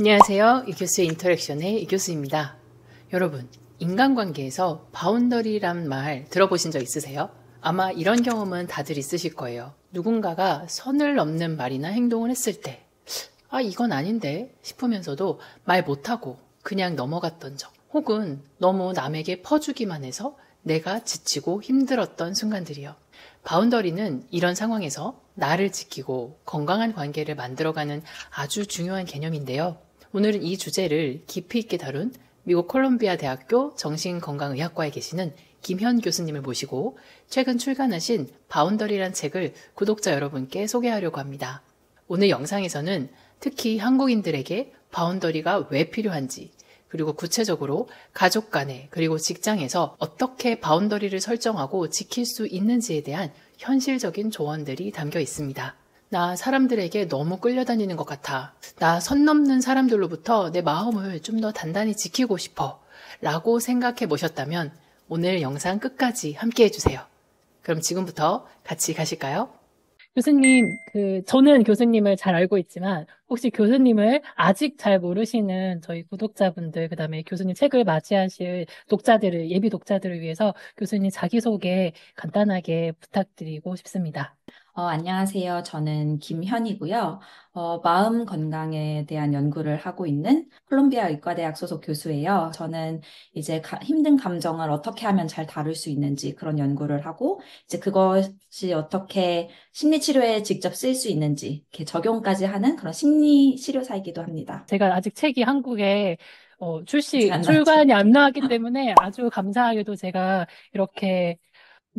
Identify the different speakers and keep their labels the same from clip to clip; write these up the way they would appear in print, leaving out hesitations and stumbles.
Speaker 1: 안녕하세요. 이 교수의 인터랙션의 이 교수입니다. 여러분, 인간관계에서 바운더리란 말 들어보신 적 있으세요? 아마 이런 경험은 다들 있으실 거예요. 누군가가 선을 넘는 말이나 행동을 했을 때, 이건 아닌데 싶으면서도 말 못하고 그냥 넘어갔던 적, 혹은 너무 남에게 퍼주기만 해서 내가 지치고 힘들었던 순간들이요. 바운더리는 이런 상황에서 나를 지키고 건강한 관계를 만들어가는 아주 중요한 개념인데요. 오늘은 이 주제를 깊이 있게 다룬 미국 콜롬비아 대학교 정신건강의학과에 계시는 김현 교수님을 모시고 최근 출간하신 바운더리란 책을 구독자 여러분께 소개하려고 합니다. 오늘 영상에서는 특히 한국인들에게 바운더리가 왜 필요한지, 그리고 구체적으로 가족 간에 그리고 직장에서 어떻게 바운더리를 설정하고 지킬 수 있는지에 대한 현실적인 조언들이 담겨 있습니다. 나 사람들에게 너무 끌려다니는 것 같아. 나 선 넘는 사람들로부터 내 마음을 좀 더 단단히 지키고 싶어. 라고 생각해 보셨다면 오늘 영상 끝까지 함께 해주세요. 그럼 지금부터 같이 가실까요? 교수님, 저는 교수님을 잘 알고 있지만, 혹시 교수님을 아직 잘 모르시는 저희 구독자분들, 그 다음에 교수님 책을 맞이하실 예비 독자들을 위해서 교수님 자기소개 간단하게 부탁드리고 싶습니다.
Speaker 2: 안녕하세요. 저는 김현이고요. 마음 건강에 대한 연구를 하고 있는 콜롬비아 의과대학 소속 교수예요. 저는 이제 힘든 감정을 어떻게 하면 잘 다룰 수 있는지 그런 연구를 하고, 이제 그것이 어떻게 심리치료에 직접 쓰일 수 있는지 이렇게 적용까지 하는 그런 심리 치료사이기도 합니다.
Speaker 1: 제가 아직 책이 한국에
Speaker 2: 아직 안 나왔죠?
Speaker 1: 출간이 안 나왔기 때문에 아주 감사하게도 제가 이렇게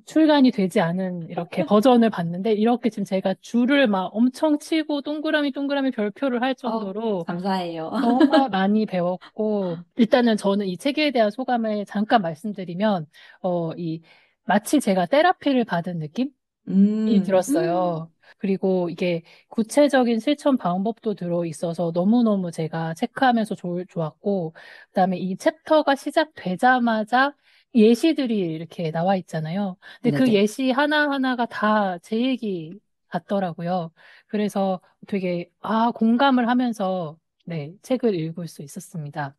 Speaker 1: 출간이 되지 않은 이렇게 버전을 봤는데 이렇게 지금 제가 줄을 막 엄청 치고 동그라미 동그라미 별표를 할 정도로
Speaker 2: 감사해요.
Speaker 1: 정말 많이 배웠고 일단은 저는 이 책에 대한 소감을 잠깐 말씀드리면 마치 제가 테라피를 받은 느낌이 들었어요. 그리고 이게 구체적인 실천 방법도 들어 있어서 너무너무 제가 체크하면서 좋았고, 그다음에 이 챕터가 시작되자마자 예시들이 이렇게 나와 있잖아요. 근데 그
Speaker 2: 네네.
Speaker 1: 예시 하나하나가 다 제 얘기 같더라고요. 그래서 되게, 공감을 하면서, 네, 책을 읽을 수 있었습니다.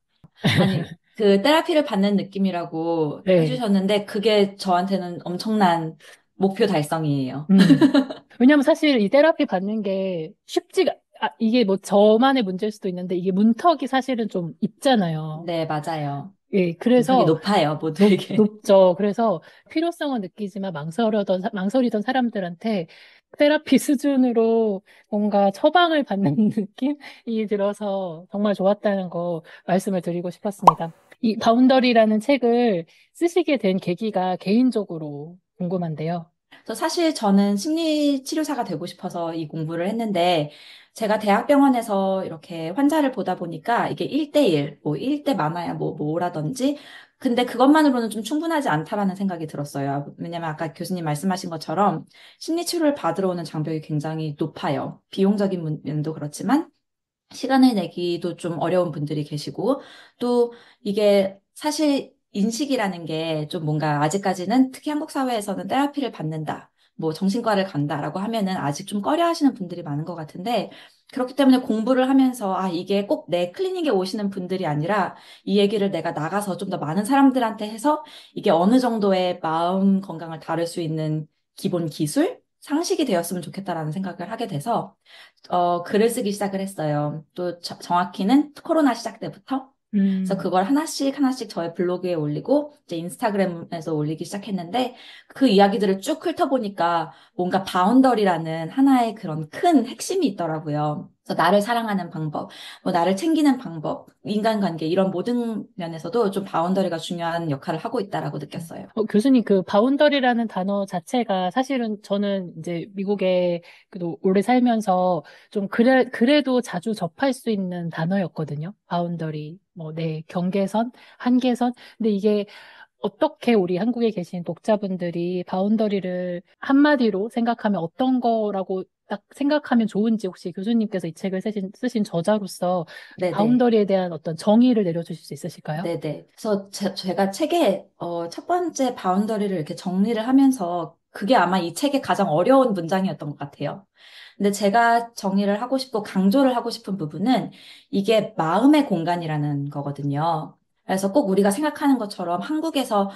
Speaker 2: 아니, 그 테라피를 받는 느낌이라고
Speaker 1: 네.
Speaker 2: 해주셨는데, 그게 저한테는 엄청난 목표 달성이에요.
Speaker 1: 음. 왜냐면 사실 이 테라피 받는 게 이게 뭐 저만의 문제일 수도 있는데 이게 문턱이 사실은 좀 있잖아요.
Speaker 2: 네, 맞아요.
Speaker 1: 예,
Speaker 2: 문턱이
Speaker 1: 그래서
Speaker 2: 높아요, 모두에게.
Speaker 1: 높죠. 그래서 필요성은 느끼지만 망설이던 사람들한테 테라피 수준으로 뭔가 처방을 받는 느낌이 들어서 정말 좋았다는 거 말씀을 드리고 싶었습니다. 이 바운더리라는 책을 쓰시게 된 계기가 개인적으로 궁금한데요.
Speaker 2: 그래서 사실 저는 심리 치료사가 되고 싶어서 이 공부를 했는데, 제가 대학병원에서 이렇게 환자를 보다 보니까 이게 1대1, 뭐 1대 많아야 뭐라든지, 근데 그것만으로는 좀 충분하지 않다라는 생각이 들었어요. 왜냐면 아까 교수님 말씀하신 것처럼 심리 치료를 받으러 오는 장벽이 굉장히 높아요. 비용적인 면도 그렇지만, 시간을 내기도 좀 어려운 분들이 계시고, 또 이게 사실 인식이라는 게 좀 뭔가 아직까지는 특히 한국 사회에서는 테라피를 받는다, 뭐 정신과를 간다라고 하면은 아직 좀 꺼려 하시는 분들이 많은 것 같은데, 그렇기 때문에 공부를 하면서 이게 꼭 내 클리닉에 오시는 분들이 아니라 이 얘기를 내가 나가서 좀 더 많은 사람들한테 해서 이게 어느 정도의 마음 건강을 다룰 수 있는 기본 기술? 상식이 되었으면 좋겠다라는 생각을 하게 돼서 글을 쓰기 시작을 했어요. 또 정확히는 코로나 시작 때부터. 그래서
Speaker 1: 음.
Speaker 2: 그걸 하나씩 하나씩 저의 블로그에 올리고 이제 인스타그램에서 올리기 시작했는데 그 이야기들을 쭉 훑어보니까 뭔가 바운더리라는 하나의 그런 큰 핵심이 있더라고요. 그래서 나를 사랑하는 방법, 뭐 나를 챙기는 방법, 인간관계 이런 모든 면에서도 좀 바운더리가 중요한 역할을 하고 있다라고 느꼈어요.
Speaker 1: 교수님, 그 바운더리라는 단어 자체가 사실은 저는 이제 미국에 그래도 오래 살면서 좀 그래도 자주 접할 수 있는 단어였거든요. 바운더리, 뭐, 네, 경계선, 한계선. 근데 이게 어떻게 우리 한국에 계신 독자분들이 바운더리를 한마디로 생각하면 어떤 거라고 딱 생각하면 좋은지 혹시 교수님께서 이 책을 쓰신 저자로서
Speaker 2: 네네.
Speaker 1: 바운더리에 대한 어떤 정의를 내려주실 수 있으실까요?
Speaker 2: 네네. 그래서 제가 책에 첫 번째 바운더리를 이렇게 정리를 하면서 그게 아마 이 책의 가장 어려운 문장이었던 것 같아요. 근데 제가 정리를 하고 싶고 강조를 하고 싶은 부분은 이게 마음의 공간이라는 거거든요. 그래서 꼭 우리가 생각하는 것처럼 한국에서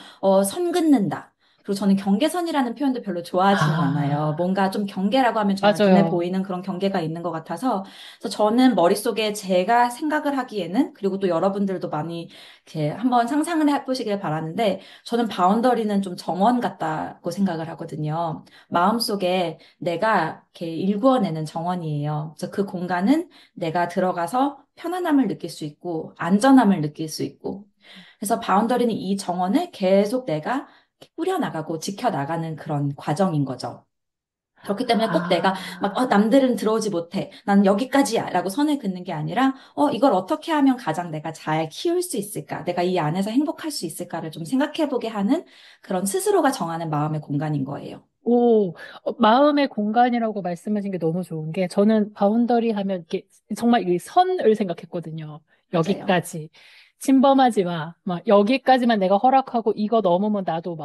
Speaker 2: 선 긋는다. 그리고 저는 경계선이라는 표현도 별로 좋아하지는 않아요.
Speaker 1: 아,
Speaker 2: 뭔가 좀 경계라고 하면 정말 눈에
Speaker 1: 맞아요.
Speaker 2: 보이는 그런 경계가 있는 것 같아서 그래서 저는 머릿속에 제가 생각을 하기에는 그리고 또 여러분들도 많이 이렇게 한번 상상을 해보시길 바라는데 저는 바운더리는 좀 정원 같다고 생각을 하거든요. 마음속에 내가 이렇게 일구어내는 정원이에요. 그래서 그 공간은 내가 들어가서 편안함을 느낄 수 있고 안전함을 느낄 수 있고 그래서 바운더리는 이 정원을 계속 내가 꾸려나가고 지켜나가는 그런 과정인 거죠. 그렇기 때문에 꼭 내가 막,
Speaker 1: 아,
Speaker 2: 남들은 들어오지 못해. 난 여기까지야. 라고 선을 긋는 게 아니라, 이걸 어떻게 하면 가장 내가 잘 키울 수 있을까? 내가 이 안에서 행복할 수 있을까를 좀 생각해 보게 하는 그런 스스로가 정하는 마음의 공간인 거예요.
Speaker 1: 오, 마음의 공간이라고 말씀하신 게 너무 좋은 게 저는 바운더리 하면 이게 정말 이 선을 생각했거든요.
Speaker 2: 맞아요.
Speaker 1: 여기까지. 침범하지 마. 막 여기까지만 내가 허락하고 이거 넘으면 나도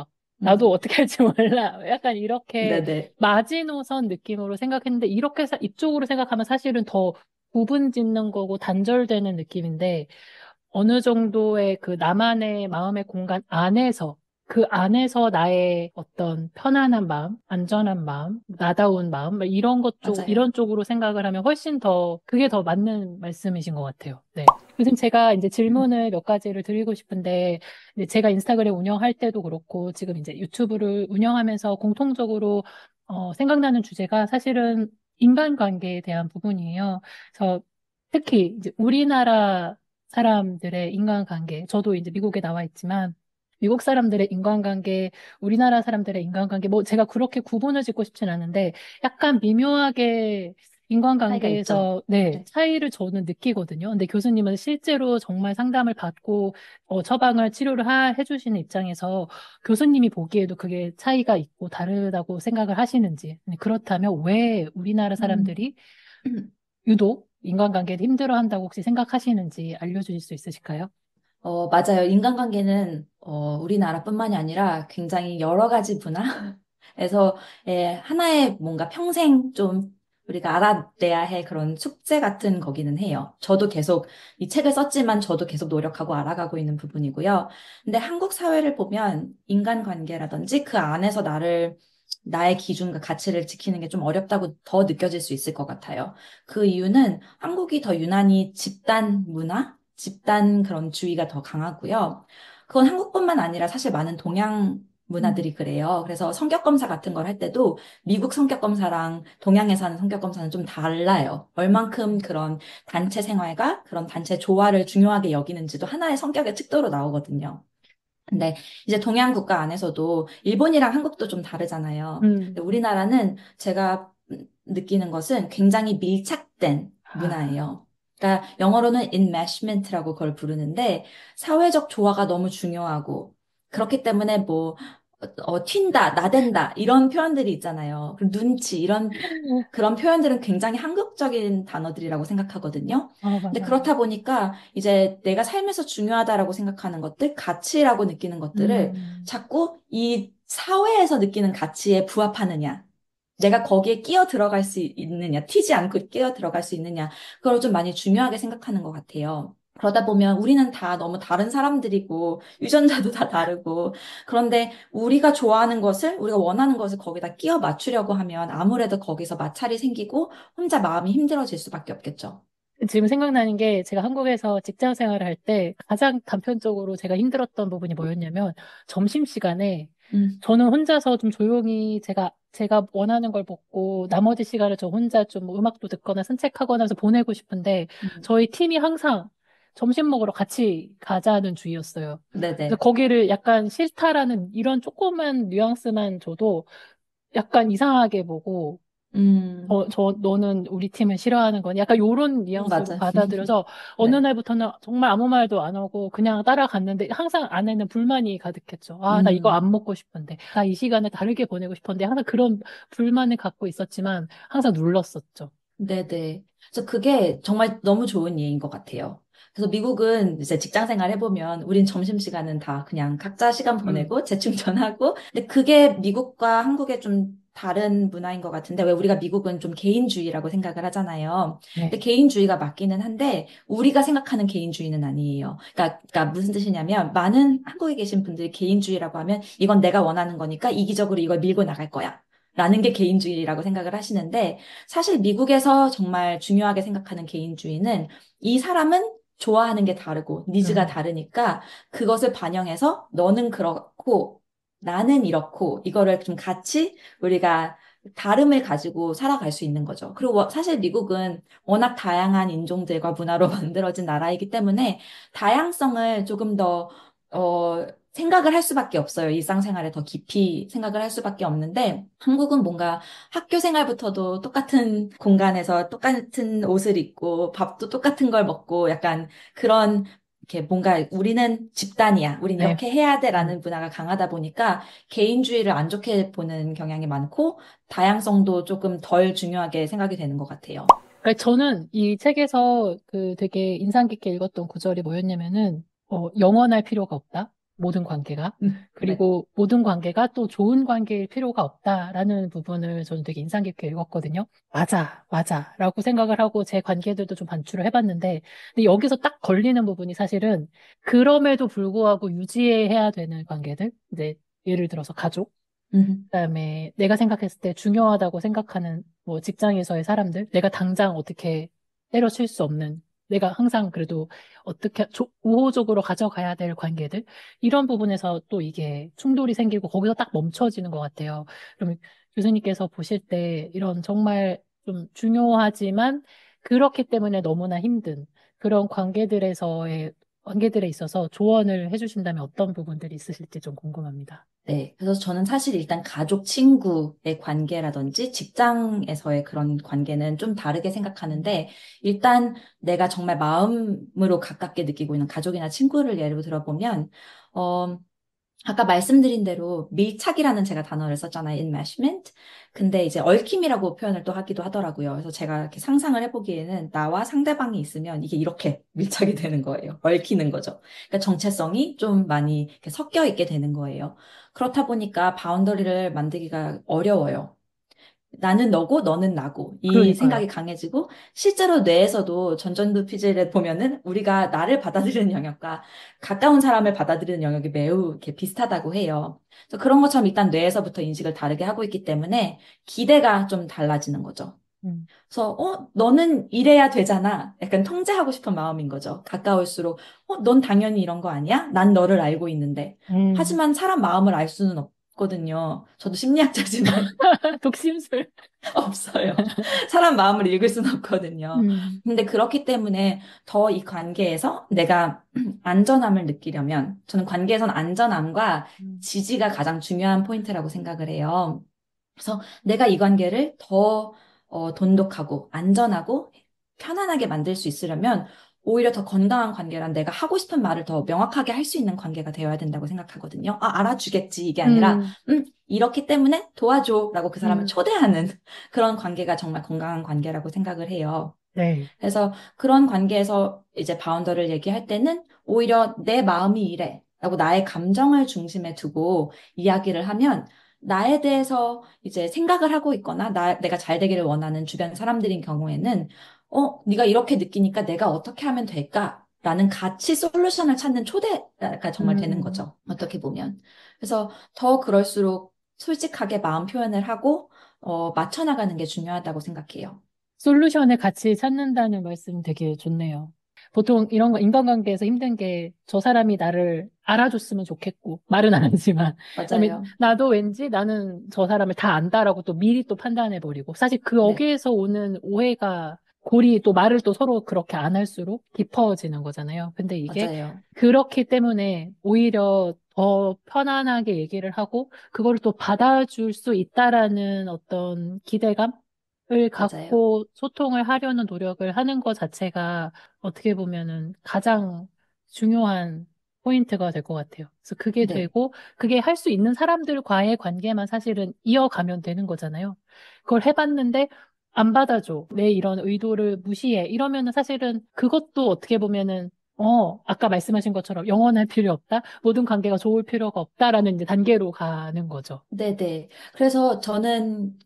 Speaker 2: 음,
Speaker 1: 어떻게 할지 몰라. 약간 이렇게
Speaker 2: 네네.
Speaker 1: 마지노선 느낌으로 생각했는데 이렇게 이쪽으로 생각하면 사실은 더 구분 짓는 거고 단절되는 느낌인데 어느 정도의 그 나만의 마음의 공간 안에서 그 안에서 나의 어떤 편안한 마음, 안전한 마음, 나다운 마음, 뭐 이런
Speaker 2: 맞아요.
Speaker 1: 이런 쪽으로 생각을 하면 훨씬 더, 그게 더 맞는 말씀이신 것 같아요. 네. 요즘 제가 이제 질문을 몇 가지를 드리고 싶은데, 이제 제가 인스타그램 운영할 때도 그렇고, 지금 이제 유튜브를 운영하면서 공통적으로, 생각나는 주제가 사실은 인간관계에 대한 부분이에요. 그래서 특히 이제 우리나라 사람들의 인간관계, 저도 이제 미국에 나와 있지만, 미국 사람들의 인간관계, 우리나라 사람들의 인간관계, 뭐 제가 그렇게 구분을 짓고 싶진 않은데, 약간 미묘하게
Speaker 2: 차이가 있죠.
Speaker 1: 인간관계에서, 네,
Speaker 2: 네.
Speaker 1: 차이를 저는 느끼거든요. 근데 교수님은 실제로 정말 상담을 받고, 처방을 치료를 해주시는 입장에서 교수님이 보기에도 그게 차이가 있고 다르다고 생각을 하시는지, 그렇다면 왜 우리나라
Speaker 2: 음.
Speaker 1: 사람들이 유독 인간관계를 힘들어한다고 혹시 생각하시는지 알려주실 수 있으실까요?
Speaker 2: 맞아요. 인간관계는 우리나라뿐만이 아니라 굉장히 여러 가지 문화에서 하나의 뭔가 평생 좀 우리가 알아내야 할 그런 숙제 같은 거기는 해요. 저도 계속 이 책을 썼지만 저도 계속 노력하고 알아가고 있는 부분이고요. 근데 한국 사회를 보면 인간관계라든지 그 안에서 나의 기준과 가치를 지키는 게 좀 어렵다고 더 느껴질 수 있을 것 같아요. 그 이유는 한국이 더 유난히 집단 문화? 집단 그런 주의가 더 강하고요. 그건 한국뿐만 아니라 사실 많은 동양
Speaker 1: 음.
Speaker 2: 문화들이 그래요. 그래서 성격 검사 같은 걸 할 때도 미국 성격 검사랑 동양에서 하는 성격 검사는 좀 달라요. 얼만큼 그런 단체 생활과 그런 단체 조화를 중요하게 여기는지도 하나의 성격의 특도로 나오거든요. 근데 이제 동양 국가 안에서도 일본이랑 한국도 좀 다르잖아요. 근데
Speaker 1: 음.
Speaker 2: 우리나라는 제가 느끼는 것은 굉장히 밀착된
Speaker 1: 아,
Speaker 2: 문화예요. 그러니까 영어로는 enmeshment라고 그걸 부르는데 사회적 조화가 너무 중요하고 그렇기 때문에 뭐 튄다, 나댄다 이런 표현들이 있잖아요. 그리고 눈치 이런 그런 표현들은 굉장히 한국적인 단어들이라고 생각하거든요. 근데
Speaker 1: 맞아요.
Speaker 2: 그렇다 보니까 이제 내가 삶에서 중요하다라고 생각하는 것들, 가치라고 느끼는 것들을
Speaker 1: 음,
Speaker 2: 자꾸 이 사회에서 느끼는 가치에 부합하느냐, 내가 거기에 끼어 들어갈 수 있느냐, 튀지 않고 끼어 들어갈 수 있느냐, 그걸 좀 많이 중요하게 생각하는 것 같아요. 그러다 보면 우리는 다 너무 다른 사람들이고, 유전자도 다 다르고, 그런데 우리가 좋아하는 것을, 우리가 원하는 것을 거기다 끼워 맞추려고 하면 아무래도 거기서 마찰이 생기고 혼자 마음이 힘들어질 수밖에 없겠죠.
Speaker 1: 지금 생각나는 게 제가 한국에서 직장 생활을 할 때 가장 단편적으로 제가 힘들었던 부분이 뭐였냐면 점심시간에
Speaker 2: 음,
Speaker 1: 저는 혼자서 좀 조용히 제가 원하는 걸 먹고 나머지 시간을 저 혼자 좀뭐 음악도 듣거나 산책하거나 해서 보내고 싶은데
Speaker 2: 음.
Speaker 1: 저희 팀이 항상 점심 먹으러 같이 가자는 주의였어요. 그래서
Speaker 2: 네네.
Speaker 1: 거기를 약간 싫다라는 이런 조그만 뉘앙스만 줘도 약간 이상하게 보고
Speaker 2: 음,
Speaker 1: 너는 우리 팀을 싫어하는 거니? 약간 요런 뉘앙스로
Speaker 2: 맞아.
Speaker 1: 받아들여서 어느
Speaker 2: 네.
Speaker 1: 날부터는 정말 아무 말도 안 하고 그냥 따라갔는데 항상 안에는 불만이 가득했죠. 아, 나 이거
Speaker 2: 음,
Speaker 1: 안 먹고 싶은데. 나 이 시간을 다르게 보내고 싶은데 항상 그런 불만을 갖고 있었지만 항상 눌렀었죠.
Speaker 2: 네네. 그래서 그게 정말 너무 좋은 예인 것 같아요. 그래서 미국은 이제 직장 생활 해보면 우린 점심시간은 다 그냥 각자 시간
Speaker 1: 음,
Speaker 2: 보내고 재충전하고 근데 그게 미국과 한국의 좀 다른 문화인 것 같은데 왜 우리가 미국은 좀 개인주의라고 생각을 하잖아요. 근데
Speaker 1: 네.
Speaker 2: 개인주의가 맞기는 한데 우리가 생각하는 개인주의는 아니에요. 그러니까 무슨 뜻이냐면 많은 한국에 계신 분들이 개인주의라고 하면 이건 내가 원하는 거니까 이기적으로 이걸 밀고 나갈 거야. 라는 게 개인주의라고 생각을 하시는데 사실 미국에서 정말 중요하게 생각하는 개인주의는 이 사람은 좋아하는 게 다르고 니즈가
Speaker 1: 음.
Speaker 2: 다르니까 그것을 반영해서 너는 그렇고 나는 이렇고 이거를 좀 같이 우리가 다름을 가지고 살아갈 수 있는 거죠. 그리고 사실 미국은 워낙 다양한 인종들과 문화로 만들어진 나라이기 때문에 다양성을 조금 더, 생각을 할 수밖에 없어요. 일상생활에 더 깊이 생각을 할 수밖에 없는데 한국은 뭔가 학교 생활부터도 똑같은 공간에서 똑같은 옷을 입고 밥도 똑같은 걸 먹고 약간 그런 이렇게 뭔가 우리는 집단이야. 우린
Speaker 1: 네.
Speaker 2: 이렇게 해야
Speaker 1: 음.
Speaker 2: 돼라는 문화가 강하다 보니까 개인주의를 안 좋게 보는 경향이 많고 다양성도 조금 덜 중요하게 생각이 되는 것 같아요.
Speaker 1: 그러니까 저는 이 책에서 그 되게 인상 깊게 읽었던 구절이 뭐였냐면은, 영원할 필요가 없다. 모든 관계가.
Speaker 2: 네.
Speaker 1: 그리고 모든 관계가 또 좋은 관계일 필요가 없다라는 부분을 저는 되게 인상 깊게 읽었거든요. 맞아, 맞아. 라고 생각을 하고 제 관계들도 좀 반추를 해봤는데, 근데 여기서 딱 걸리는 부분이 사실은 그럼에도 불구하고 유지해야 되는 관계들. 이제 예를 들어서 가족.
Speaker 2: 음,
Speaker 1: 그다음에 내가 생각했을 때 중요하다고 생각하는 뭐 직장에서의 사람들, 내가 당장 어떻게 때려칠 수 없는, 내가 항상 그래도 어떻게 우호적으로 가져가야 될 관계들, 이런 부분에서 또 이게 충돌이 생기고 거기서 딱 멈춰지는 것 같아요. 그럼 교수님께서 보실 때 이런 정말 좀 중요하지만 그렇기 때문에 너무나 힘든 그런 관계들에 있어서 조언을 해주신다면 어떤 부분들이 있으실지 좀 궁금합니다.
Speaker 2: 네. 그래서 저는 사실 일단 가족, 친구의 관계라든지 직장에서의 그런 관계는 좀 다르게 생각하는데, 일단 내가 정말 마음으로 가깝게 느끼고 있는 가족이나 친구를 예로 들어보면, 어, 아까 말씀드린 대로 밀착이라는 제가 단어를 썼잖아요. enmeshment. 근데 이제 얽힘이라고 표현을 또 하기도 하더라고요. 그래서 제가 이렇게 상상을 해보기에는 나와 상대방이 있으면 이게 이렇게 밀착이 되는 거예요. 얽히는 거죠. 그러니까 정체성이 좀 많이 이렇게 섞여 있게 되는 거예요. 그렇다 보니까 바운더리를 만들기가 어려워요. 나는 너고 너는 나고 이
Speaker 1: 그러니까요.
Speaker 2: 생각이 강해지고 실제로 뇌에서도 전전두 피질에 보면은 우리가 나를 받아들이는 영역과 가까운 사람을 받아들이는 영역이 매우 이렇게 비슷하다고 해요. 그래서 그런 것처럼 일단 뇌에서부터 인식을 다르게 하고 있기 때문에 기대가 좀 달라지는 거죠.
Speaker 1: 음.
Speaker 2: 그래서 너는 이래야 되잖아. 약간 통제하고 싶은 마음인 거죠. 가까울수록 넌 당연히 이런 거 아니야? 난 너를 알고 있는데.
Speaker 1: 음.
Speaker 2: 하지만 사람 마음을 알 수는 없거든요. 저도 심리학자지만
Speaker 1: 독심술.
Speaker 2: 없어요. 사람 마음을 읽을 수는 없거든요.
Speaker 1: 음.
Speaker 2: 근데 그렇기 때문에 더 이 관계에서 내가 안전함을 느끼려면 저는 관계에선 안전함과
Speaker 1: 음.
Speaker 2: 지지가 가장 중요한 포인트라고 생각을 해요. 그래서 내가 이 관계를 더 돈독하고 안전하고 편안하게 만들 수 있으려면 오히려 더 건강한 관계란 내가 하고 싶은 말을 더 명확하게 할 수 있는 관계가 되어야 된다고 생각하거든요. 아, 알아주겠지. 이게 아니라,
Speaker 1: 음.
Speaker 2: 이렇기 때문에 도와줘. 라고 그 사람을
Speaker 1: 음.
Speaker 2: 초대하는 그런 관계가 정말 건강한 관계라고 생각을 해요.
Speaker 1: 네.
Speaker 2: 그래서 그런 관계에서 이제 바운더를 얘기할 때는 오히려 내 마음이 이래. 라고 나의 감정을 중심에 두고 이야기를 하면 나에 대해서 이제 생각을 하고 있거나 내가 잘 되기를 원하는 주변 사람들인 경우에는 네가 이렇게 느끼니까 내가 어떻게 하면 될까? 라는 같이 솔루션을 찾는 초대가 정말 되는
Speaker 1: 음.
Speaker 2: 거죠. 어떻게 보면. 그래서 더 그럴수록 솔직하게 마음 표현을 하고 맞춰 나가는 게 중요하다고 생각해요.
Speaker 1: 솔루션을 같이 찾는다는 말씀 되게 좋네요. 보통 이런 거 인간관계에서 힘든 게 저 사람이 나를 알아줬으면 좋겠고 말은 안 하지만 그다음에
Speaker 2: 맞아요.
Speaker 1: 나도 왠지 나는 저 사람을 다 안다라고 또 미리 또 판단해 버리고 사실 그
Speaker 2: 네,
Speaker 1: 어귀에서 오는 오해가 골이 또 말을 또 서로 그렇게 안 할수록 깊어지는 거잖아요. 근데 이게
Speaker 2: 맞아요.
Speaker 1: 그렇기 때문에 오히려 더 편안하게 얘기를 하고 그거를 또 받아줄 수 있다라는 어떤 기대감 을
Speaker 2: 맞아요.
Speaker 1: 갖고 소통을 하려는 노력을 하는 것 자체가 어떻게 보면은 가장 중요한 포인트가 될 것 같아요. 그래서 그게
Speaker 2: 네,
Speaker 1: 되고, 그게 할 수 있는 사람들과의 관계만 사실은 이어가면 되는 거잖아요. 그걸 해봤는데, 안 받아줘. 내 이런 의도를 무시해. 이러면은 사실은 그것도 어떻게 보면은, 아까 말씀하신 것처럼 영원할 필요 없다? 모든 관계가 좋을 필요가 없다라는 이제 단계로 가는 거죠.
Speaker 2: 네네. 그래서 저는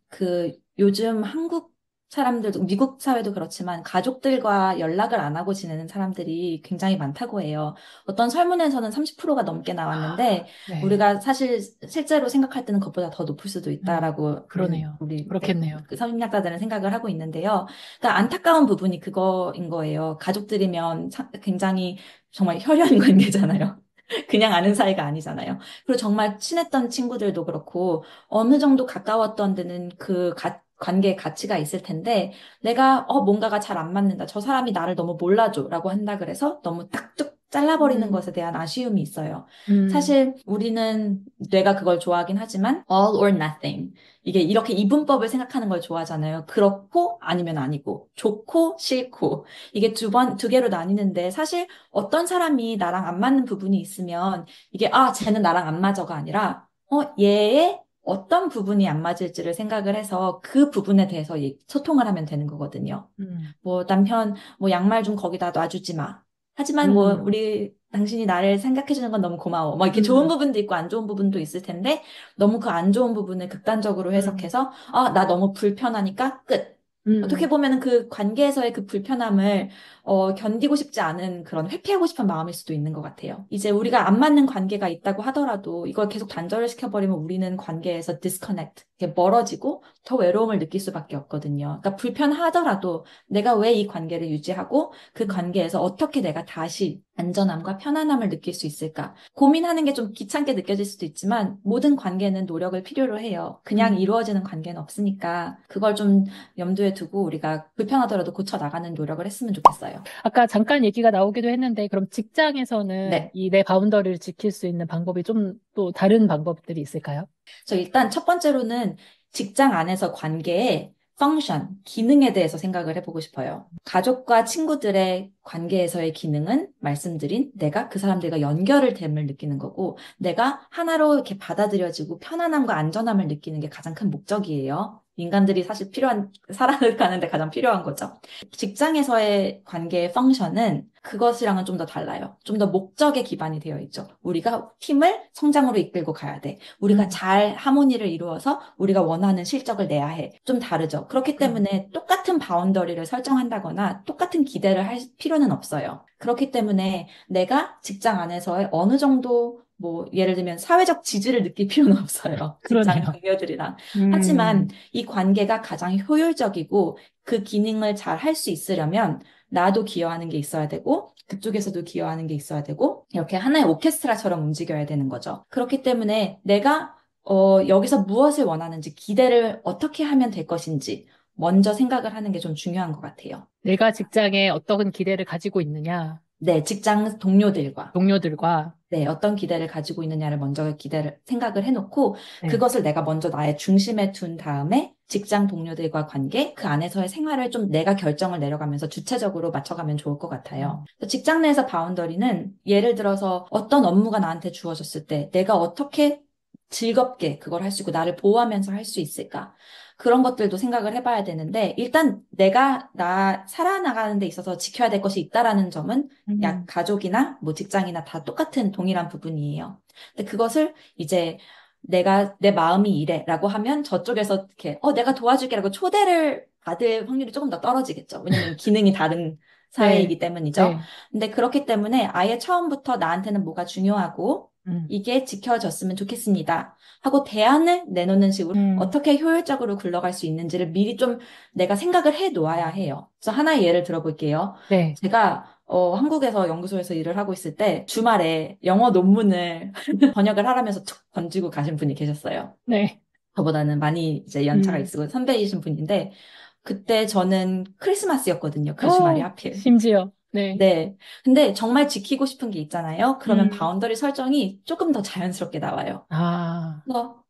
Speaker 2: 요즘 한국 사람들도, 미국 사회도 그렇지만 가족들과 연락을 안 하고 지내는 사람들이 굉장히 많다고 해요. 어떤 설문에서는 30%가 넘게 나왔는데,
Speaker 1: 네.
Speaker 2: 우리가 사실 실제로 생각할 때는 그것보다 더 높을 수도 있다라고
Speaker 1: 그러네요.
Speaker 2: 네,
Speaker 1: 그렇겠네요.
Speaker 2: 그 성인학자들은 생각을 하고 있는데요. 그러니까 안타까운 부분이 그거인 거예요. 가족들이면 굉장히 정말 혈연 관계잖아요. 그냥 아는 사이가 아니잖아요. 그리고 정말 친했던 친구들도 그렇고 어느 정도 가까웠던 데는 관계의 가치가 있을 텐데 내가 뭔가가 잘 안 맞는다. 저 사람이 나를 너무 몰라줘라고 한다 그래서 너무 딱뚝 잘라버리는
Speaker 1: 음,
Speaker 2: 것에 대한 아쉬움이 있어요.
Speaker 1: 음,
Speaker 2: 사실 우리는 뇌가 그걸 좋아하긴 하지만 all or nothing. 이게 이렇게 이분법을 생각하는 걸 좋아하잖아요. 그렇고 아니면 아니고 좋고 싫고 이게 두 개로 나뉘는데 사실 어떤 사람이 나랑 안 맞는 부분이 있으면 이게, 쟤는 나랑 안 맞아가 아니라, 얘의 어떤 부분이 안 맞을지를 생각을 해서 그 부분에 대해서 소통을 하면 되는 거거든요.
Speaker 1: 음,
Speaker 2: 뭐 남편, 뭐 양말 좀 거기다 놔주지 마. 하지만 뭐
Speaker 1: 음,
Speaker 2: 당신이 나를 생각해주는 건 너무 고마워. 뭐 이렇게 좋은
Speaker 1: 음,
Speaker 2: 부분도 있고 안 좋은 부분도 있을 텐데 너무 그 안 좋은 부분을 극단적으로
Speaker 1: 음,
Speaker 2: 해석해서 나 너무 불편하니까 끝. 어떻게
Speaker 1: 음.
Speaker 2: 보면은 그 관계에서의 그 불편함을 견디고 싶지 않은 그런 회피하고 싶은 마음일 수도 있는 것 같아요. 이제 우리가 안 맞는 관계가 있다고 하더라도 이걸 계속 단절을 시켜버리면 우리는 관계에서 disconnect, 이렇게 멀어지고 더 외로움을 느낄 수밖에 없거든요. 그러니까 불편하더라도 내가 왜 이 관계를 유지하고 그 관계에서 어떻게 내가 다시 안전함과 편안함을 느낄 수 있을까? 고민하는 게 좀 귀찮게 느껴질 수도 있지만 모든 관계는 노력을 필요로 해요. 그냥
Speaker 1: 음.
Speaker 2: 이루어지는 관계는 없으니까 그걸 좀 염두에 두고 우리가 불편하더라도 고쳐 나가는 노력을 했으면 좋겠어요.
Speaker 1: 아까 잠깐 얘기가 나오기도 했는데, 그럼 직장에서는
Speaker 2: 네.
Speaker 1: 이 내 바운더리를 지킬 수 있는 방법이 좀 또 다른 방법들이 있을까요?
Speaker 2: 일단 첫 번째로는 직장 안에서 관계의 펑션, 기능에 대해서 생각을 해보고 싶어요. 가족과 친구들의 관계에서의 기능은 말씀드린 내가 그 사람들과 연결을 됨을 느끼는 거고, 내가 하나로 이렇게 받아들여지고 편안함과 안전함을 느끼는 게 가장 큰 목적이에요. 인간들이 사실 살아가는데 가장 필요한 거죠. 직장에서의 관계의 펑션은 그것이랑은 좀 더 달라요. 좀 더 목적에 기반이 되어 있죠. 우리가 팀을 성장으로 이끌고 가야 돼. 우리가
Speaker 1: 음,
Speaker 2: 잘 하모니를 이루어서 우리가 원하는 실적을 내야 해. 좀 다르죠. 그렇기
Speaker 1: 음,
Speaker 2: 때문에 똑같은 바운더리를 설정한다거나 똑같은 기대를 할 필요는 없어요. 그렇기 때문에 내가 직장 안에서의 어느 정도 뭐 예를 들면 사회적 지지를 느낄 필요는 없어요. 직장
Speaker 1: 그러네요.
Speaker 2: 동료들이랑. 하지만
Speaker 1: 음,
Speaker 2: 이 관계가 가장 효율적이고 그 기능을 잘 할 수 있으려면 나도 기여하는 게 있어야 되고 그쪽에서도 기여하는 게 있어야 되고 이렇게 하나의 오케스트라처럼 움직여야 되는 거죠. 그렇기 때문에 내가 여기서 무엇을 원하는지 기대를 어떻게 하면 될 것인지 먼저 생각을 하는 게 좀 중요한 것 같아요.
Speaker 1: 내가 직장에 어떤 기대를 가지고 있느냐,
Speaker 2: 네, 직장 동료들과
Speaker 1: 동료들과,
Speaker 2: 네, 어떤 기대를 가지고 있느냐를 먼저 생각을 해놓고,
Speaker 1: 네.
Speaker 2: 그것을 내가 먼저 나의 중심에 둔 다음에 직장 동료들과 관계, 그 안에서의 생활을 좀 내가 결정을 내려가면서 주체적으로 맞춰가면 좋을 것 같아요.
Speaker 1: 음,
Speaker 2: 그래서 직장 내에서 바운더리는 예를 들어서 어떤 업무가 나한테 주어졌을 때 내가 어떻게 즐겁게 그걸 할 수 있고 나를 보호하면서 할 수 있을까? 그런 것들도 생각을 해봐야 되는데, 일단 내가 살아나가는 데 있어서 지켜야 될 것이 있다라는 점은 약
Speaker 1: 음,
Speaker 2: 가족이나 뭐 직장이나 다 똑같은 동일한 부분이에요. 근데 그것을 이제 내가 내 마음이 이래라고 하면 저쪽에서 이렇게 내가 도와줄게라고 초대를 받을 확률이 조금 더 떨어지겠죠. 왜냐면 기능이 다른
Speaker 1: 네,
Speaker 2: 사회이기 때문이죠.
Speaker 1: 네,
Speaker 2: 근데 그렇기 때문에 아예 처음부터 나한테는 뭐가 중요하고
Speaker 1: 음,
Speaker 2: 이게 지켜졌으면 좋겠습니다. 하고 대안을 내놓는 식으로
Speaker 1: 음,
Speaker 2: 어떻게 효율적으로 굴러갈 수 있는지를 미리 좀 내가 생각을 해 놓아야 해요. 그래서 하나의 예를 들어볼게요.
Speaker 1: 네,
Speaker 2: 제가 한국에서 연구소에서 일을 하고 있을 때 주말에 영어 논문을 번역을 하라면서 툭 던지고 가신 분이 계셨어요.
Speaker 1: 네,
Speaker 2: 저보다는 많이 이제 연차가
Speaker 1: 음,
Speaker 2: 있으고 선배이신 분인데 그때 저는 크리스마스였거든요. 그 주말이 하필.
Speaker 1: 심지어, 네,
Speaker 2: 네. 근데 정말 지키고 싶은 게 있잖아요. 그러면
Speaker 1: 음,
Speaker 2: 바운더리 설정이 조금 더 자연스럽게 나와요.
Speaker 1: 아,
Speaker 2: 그래서,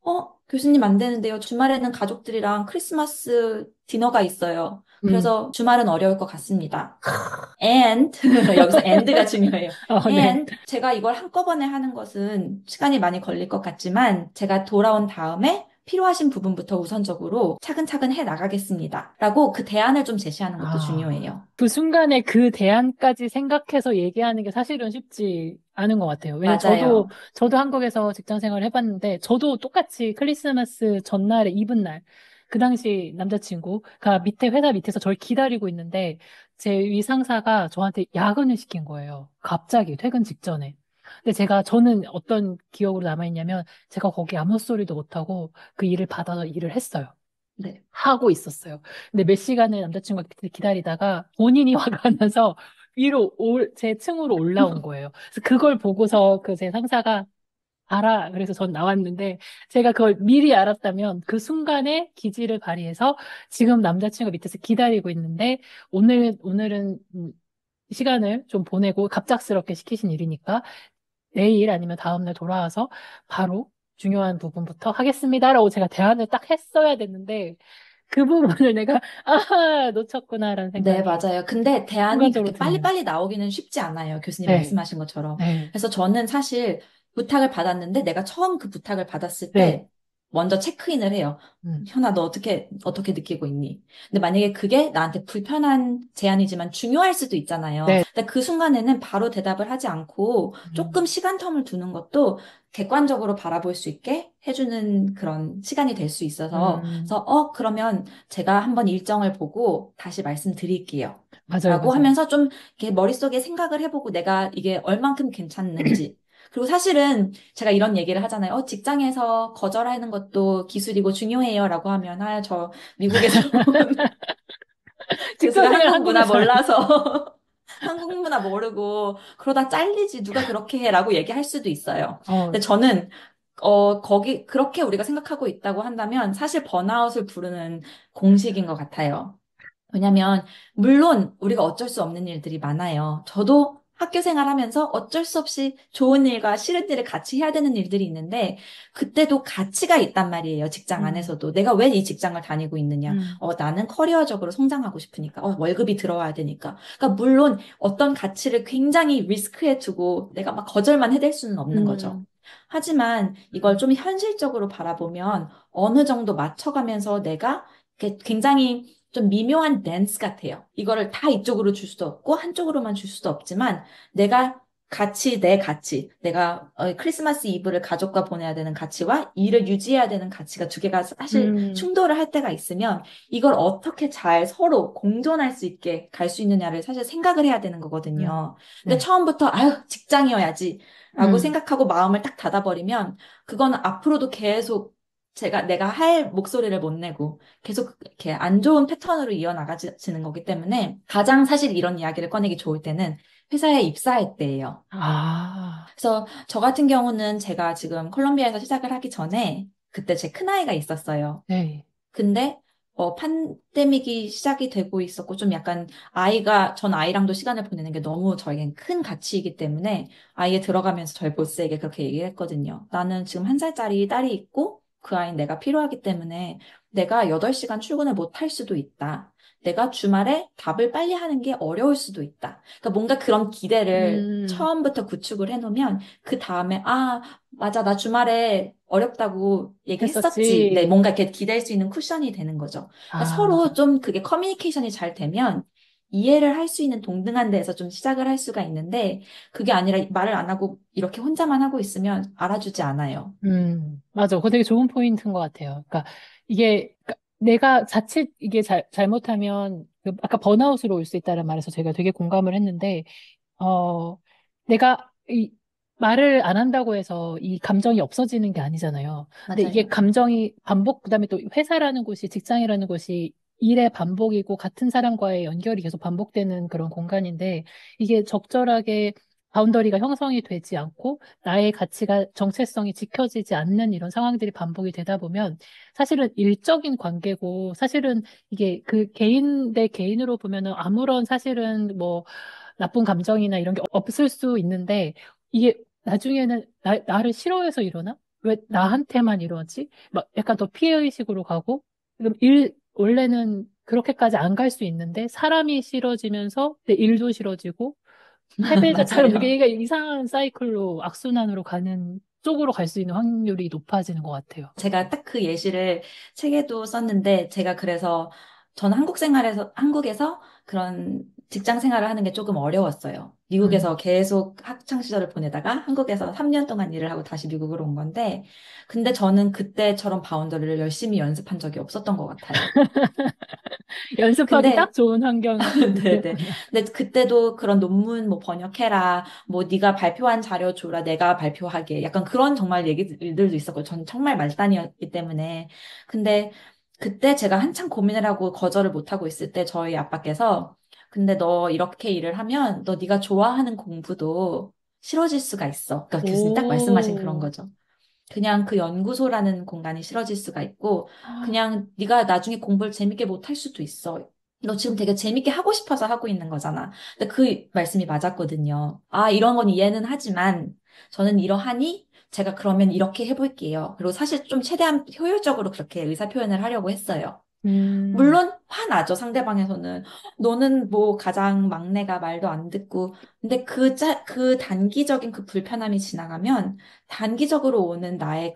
Speaker 2: 교수님 안 되는데요. 주말에는 가족들이랑 크리스마스 디너가 있어요.
Speaker 1: 음,
Speaker 2: 그래서 주말은 어려울 것 같습니다. And, 여기서 and가 중요해요.
Speaker 1: 네,
Speaker 2: And, 제가 이걸 한꺼번에 하는 것은 시간이 많이 걸릴 것 같지만, 제가 돌아온 다음에 필요하신 부분부터 우선적으로 차근차근 해 나가겠습니다. 라고 그 대안을 좀 제시하는 것도
Speaker 1: 아,
Speaker 2: 중요해요.
Speaker 1: 그 순간에 그 대안까지 생각해서 얘기하는 게 사실은 쉽지 않은 것 같아요. 왜냐면
Speaker 2: 맞아요.
Speaker 1: 저도 한국에서 직장 생활을 해봤는데, 저도 똑같이 크리스마스 전날에 이브 날, 그 당시 남자친구가 회사 밑에서 저를 기다리고 있는데, 제 위 상사가 저한테 야근을 시킨 거예요. 갑자기 퇴근 직전에. 근데 저는 어떤 기억으로 남아있냐면, 제가 거기 아무 소리도 못하고 그 일을 받아서 일을 했어요.
Speaker 2: 네.
Speaker 1: 하고 있었어요. 근데 몇 시간을 남자친구가 기다리다가 본인이 화가 나서 제 층으로 올라온 거예요. 그래서 그걸 보고서 그 제 상사가 알아. 그래서 전 나왔는데 제가 그걸 미리 알았다면 그 순간에 기지를 발휘해서 지금 남자친구가 밑에서 기다리고 있는데 오늘은 시간을 좀 보내고 갑작스럽게 시키신 일이니까 내일 아니면 다음날 돌아와서 바로 중요한 부분부터 하겠습니다라고 제가 대안을 딱 했어야 됐는데 그 부분을 내가 놓쳤구나라는
Speaker 2: 네,
Speaker 1: 생각이
Speaker 2: 맞아요. 근데 대안이
Speaker 1: 순간적으로
Speaker 2: 그렇게
Speaker 1: 드네요.
Speaker 2: 빨리빨리 나오기는 쉽지 않아요. 교수님
Speaker 1: 네,
Speaker 2: 말씀하신 것처럼.
Speaker 1: 네,
Speaker 2: 그래서 저는 사실 부탁을 받았는데 내가 처음 그 부탁을 받았을
Speaker 1: 네,
Speaker 2: 때 먼저 체크인을 해요.
Speaker 1: 음,
Speaker 2: 현아, 너 어떻게 느끼고 있니? 근데 만약에 그게 나한테 불편한 제안이지만 중요할 수도 있잖아요.
Speaker 1: 네,
Speaker 2: 근데 그 순간에는 바로 대답을 하지 않고 조금
Speaker 1: 음,
Speaker 2: 시간 텀을 두는 것도 객관적으로 바라볼 수 있게 해주는 그런 시간이 될 수 있어서,
Speaker 1: 음,
Speaker 2: 그래서, 그러면 제가 한번 일정을 보고 다시 말씀드릴게요.
Speaker 1: 맞아요,
Speaker 2: 라고
Speaker 1: 맞아요.
Speaker 2: 하면서 좀 이렇게 머릿속에 생각을 해보고 내가 이게 얼만큼 괜찮는지. 그리고 사실은 제가 이런 얘기를 하잖아요. 직장에서 거절하는 것도 기술이고 중요해요. 라고 하면, 저 미국에서 온
Speaker 1: 직장
Speaker 2: 교수가
Speaker 1: 생활
Speaker 2: 한국 문화
Speaker 1: 한국에서
Speaker 2: 몰라서 한국 문화 모르고 그러다 잘리지 누가 그렇게 해. 라고 얘기할 수도 있어요.
Speaker 1: 어,
Speaker 2: 근데 저는 그렇게 우리가 생각하고 있다고 한다면 사실 번아웃을 부르는 공식인 것 같아요. 왜냐면, 물론 우리가 어쩔 수 없는 일들이 많아요. 저도 학교 생활하면서 어쩔 수 없이 좋은 일과 싫은 일을 같이 해야 되는 일들이 있는데, 그때도 가치가 있단 말이에요. 직장
Speaker 1: 음,
Speaker 2: 안에서도. 내가 왜 이 직장을 다니고 있느냐.
Speaker 1: 음,
Speaker 2: 나는 커리어적으로 성장하고 싶으니까. 월급이 들어와야 되니까. 그러니까 물론 어떤 가치를 굉장히 리스크에 두고 내가 막 거절만 해댈 수는 없는 거죠.
Speaker 1: 음,
Speaker 2: 하지만 이걸 좀 현실적으로 바라보면 어느 정도 맞춰가면서 내가 굉장히 좀 미묘한 댄스 같아요. 이거를 다 이쪽으로 줄 수도 없고 한쪽으로만 줄 수도 없지만 내 가치, 내가 크리스마스 이브를 가족과 보내야 되는 가치와 일을 유지해야 되는 가치가 두 개가 사실
Speaker 1: 음,
Speaker 2: 충돌을 할 때가 있으면 이걸 어떻게 잘 서로 공존할 수 있게 갈 수 있느냐를 사실 생각을 해야 되는 거거든요. 근데
Speaker 1: 네,
Speaker 2: 처음부터 아유, 직장이어야지 라고
Speaker 1: 음,
Speaker 2: 생각하고 마음을 딱 닫아버리면 그거는 앞으로도 계속 내가 할 목소리를 못 내고 계속 이렇게 안 좋은 패턴으로 이어나가지는 거기 때문에 가장 사실 이런 이야기를 꺼내기 좋을 때는 회사에 입사할 때예요.
Speaker 1: 아,
Speaker 2: 그래서 저 같은 경우는 제가 지금 콜롬비아에서 시작을 하기 전에 그때 제 큰아이가 있었어요.
Speaker 1: 네,
Speaker 2: 근데 팬데믹이 시작이 되고 있었고 좀 약간 전 아이랑도 시간을 보내는 게 너무 저에겐 큰 가치이기 때문에 아이에 들어가면서 저희 보스에게 그렇게 얘기를 했거든요. 나는 지금 1살짜리 딸이 있고 그 아이는 내가 필요하기 때문에 내가 8시간 출근을 못 할 수도 있다. 내가 주말에 답을 빨리 하는 게 어려울 수도 있다. 그러니까 뭔가 그런 기대를
Speaker 1: 음,
Speaker 2: 처음부터 구축을 해놓으면 그 다음에 맞아. 나 주말에 어렵다고 얘기했었지. 네,
Speaker 1: 했었지.
Speaker 2: 뭔가 이렇게 기댈 수 있는 쿠션이 되는 거죠. 그러니까
Speaker 1: 아,
Speaker 2: 서로 좀 그게 커뮤니케이션이 잘 되면 이해를 할 수 있는 동등한 데에서 좀 시작을 할 수가 있는데 그게 아니라 말을 안 하고 이렇게 혼자만 하고 있으면 알아주지 않아요.
Speaker 1: 맞아. 그거 되게 좋은 포인트인 것 같아요. 그러니까 그러니까 내가 자칫 이게 잘못하면 아까 번아웃으로 올 수 있다는 말에서 제가 되게 공감을 했는데, 어, 내가 이 말을 안 한다고 해서 이 감정이 없어지는 게 아니잖아요. 근데 이게
Speaker 2: 맞아요.
Speaker 1: 감정이 그다음에 또 회사라는 곳이, 직장이라는 곳이 일의 반복이고 같은 사람과의 연결이 계속 반복되는 그런 공간인데 이게 적절하게 바운더리가 형성이 되지 않고 나의 가치가 정체성이 지켜지지 않는 이런 상황들이 반복이 되다 보면 사실은 일적인 관계고 사실은 이게 그 개인 대 개인으로 보면은 아무런 사실은 뭐 나쁜 감정이나 이런 게 없을 수 있는데 이게 나중에는 나를 싫어해서 이러나? 왜 나한테만 이러지? 막 약간 더 피해의식으로 가고 그럼 원래는 그렇게까지 안 갈 수 있는데 사람이 싫어지면서 내 일도 싫어지고 패배자처럼
Speaker 2: 맞아요.
Speaker 1: 이게 이상한 사이클로 악순환으로 가는 그쪽으로 갈 수 있는 확률이 높아지는 것 같아요.
Speaker 2: 제가 딱 그 예시를 책에도 썼는데, 제가 그래서 저는 한국에서 그런 직장 생활을 하는 게 조금 어려웠어요. 미국에서
Speaker 1: 음.
Speaker 2: 계속 학창 시절을 보내다가 한국에서 3년 동안 일을 하고 다시 미국으로 온 건데, 근데 저는 그때처럼 바운더리를 열심히 연습한 적이 없었던 것 같아요.
Speaker 1: 연습하기 딱
Speaker 2: 근데
Speaker 1: 좋은
Speaker 2: 네네.
Speaker 1: 환경이었구나.
Speaker 2: 근데 그때도 그런 논문 뭐 번역해라, 뭐 네가 발표한 자료 줘라, 내가 발표하게. 약간 그런 정말 얘기들도 있었고, 전 정말 말단이었기 때문에. 근데 그때 제가 한참 고민을 하고 거절을 못하고 있을 때 저희 아빠께서, 근데 너 이렇게 일을 하면 너 네가 좋아하는 공부도 싫어질 수가 있어. 그러니까 교수님 딱 말씀하신 그런
Speaker 1: 오.
Speaker 2: 거죠. 그냥 그 연구소라는 공간이 싫어질 수가 있고, 그냥 네가 나중에 공부를 재밌게 못할 수도 있어. 너 지금 되게 재밌게 하고 싶어서 하고 있는 거잖아. 근데 그 말씀이 맞았거든요. 아, 이런 건 이해는 하지만, 저는 이러하니, 제가 그러면 이렇게 해볼게요. 그리고 사실 좀 최대한 효율적으로 그렇게 의사 표현을 하려고 했어요.
Speaker 1: 음.
Speaker 2: 물론 화나죠, 상대방에서는. 너는 뭐 가장 막내가 말도 안 듣고. 근데 그 단기적인 그 불편함이 지나가면 단기적으로 오는 나에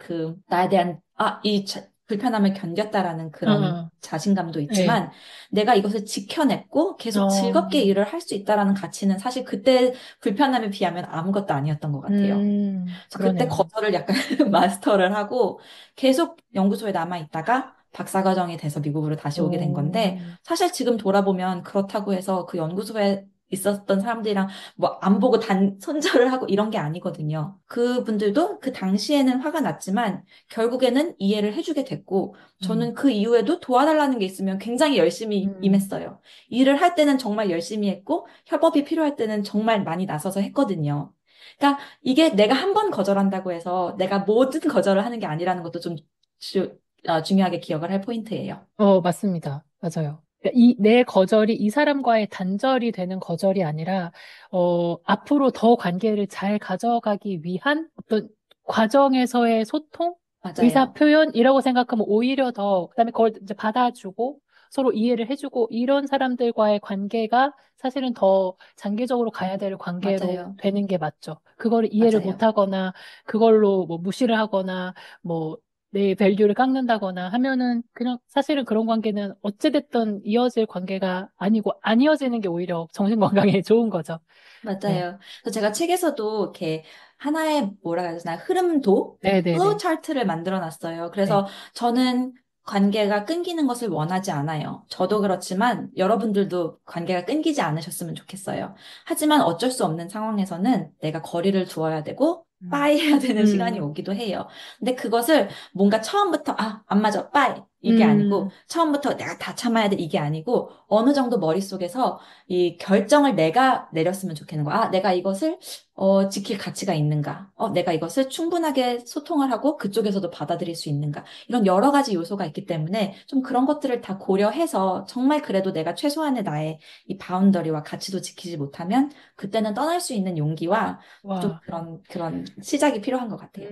Speaker 2: 대한, 불편함을 견뎠다라는
Speaker 1: 어,
Speaker 2: 그런
Speaker 1: 어.
Speaker 2: 자신감도
Speaker 1: 네.
Speaker 2: 있지만 내가 이것을 지켜냈고 계속
Speaker 1: 어.
Speaker 2: 즐겁게 일을 할 수 있다라는 가치는 사실 그때 불편함에 비하면 아무것도 아니었던 것 같아요. 그래서 그때
Speaker 1: 그러네요.
Speaker 2: 거절을 약간 마스터를 하고 계속 연구소에 남아 있다가 박사과정이 돼서 미국으로 다시 오게 된 건데,
Speaker 1: 오.
Speaker 2: 사실 지금 돌아보면 그렇다고 해서 그 연구소에 있었던 사람들이랑 뭐 안 보고 손절을 하고 이런 게 아니거든요. 그분들도 그 당시에는 화가 났지만 결국에는 이해를 해주게 됐고,
Speaker 1: 음.
Speaker 2: 저는 그 이후에도 도와달라는 게 있으면 굉장히 열심히
Speaker 1: 음.
Speaker 2: 임했어요. 일을 할 때는 정말 열심히 했고, 협업이 필요할 때는 정말 많이 나서서 했거든요. 그러니까 이게 내가 한 번 거절한다고 해서 내가 모든 거절을 하는 게 아니라는 것도 좀 중요하게 기억을 할 포인트예요.
Speaker 1: 맞습니다. 맞아요. 그러니까 내 거절이 이 사람과의 단절이 되는 거절이 아니라, 앞으로 더 관계를 잘 가져가기 위한 어떤 과정에서의 소통, 의사
Speaker 2: 맞아요.
Speaker 1: 표현이라고 생각하면 오히려 더, 그다음에 그걸 이제 받아주고, 서로 이해를 해주고, 이런 사람들과의 관계가 사실은 더 장기적으로 가야 될 관계로
Speaker 2: 맞아요.
Speaker 1: 되는 게 맞죠. 그거를 이해를
Speaker 2: 맞아요.
Speaker 1: 못하거나, 그걸로 뭐 무시를 하거나, 뭐 내 밸류를 깎는다거나 하면은 그냥 사실은 그런 관계는 어찌됐든 이어질 관계가 아니고 안 이어지는 게 오히려 정신 건강에 좋은 거죠. 네.
Speaker 2: 맞아요. 그래서 제가 책에서도 이렇게 하나의 뭐라 해야 되나 흐름도 플로우
Speaker 1: 네네네.
Speaker 2: 차트를 만들어 놨어요.
Speaker 1: 네.
Speaker 2: 그래서 저는 관계가 끊기는 것을 원하지 않아요. 저도 그렇지만 여러분들도 관계가 끊기지 않으셨으면 좋겠어요. 하지만 어쩔 수 없는 상황에서는 내가 거리를 두어야 되고
Speaker 1: 음.
Speaker 2: 빠이 해야 되는 시간이
Speaker 1: 음.
Speaker 2: 오기도 해요. 근데 그것을 뭔가 처음부터 안 맞아, 빠이 이게 아니고
Speaker 1: 음.
Speaker 2: 처음부터 내가 다 참아야 돼 이게 아니고 어느 정도 머릿속에서 이 결정을 내가 내렸으면 좋겠는 거야. 아, 내가 이것을 지킬 가치가 있는가? 내가 이것을 충분하게 소통을 하고 그쪽에서도 받아들일 수 있는가? 이런 여러 가지 요소가 있기 때문에 좀 그런 것들을 다 고려해서 정말 그래도 내가 최소한의 나의 이 바운더리와 가치도 지키지 못하면 그때는 떠날 수 있는 용기와 좀
Speaker 1: 와.
Speaker 2: 그런 시작이 필요한 것 같아요.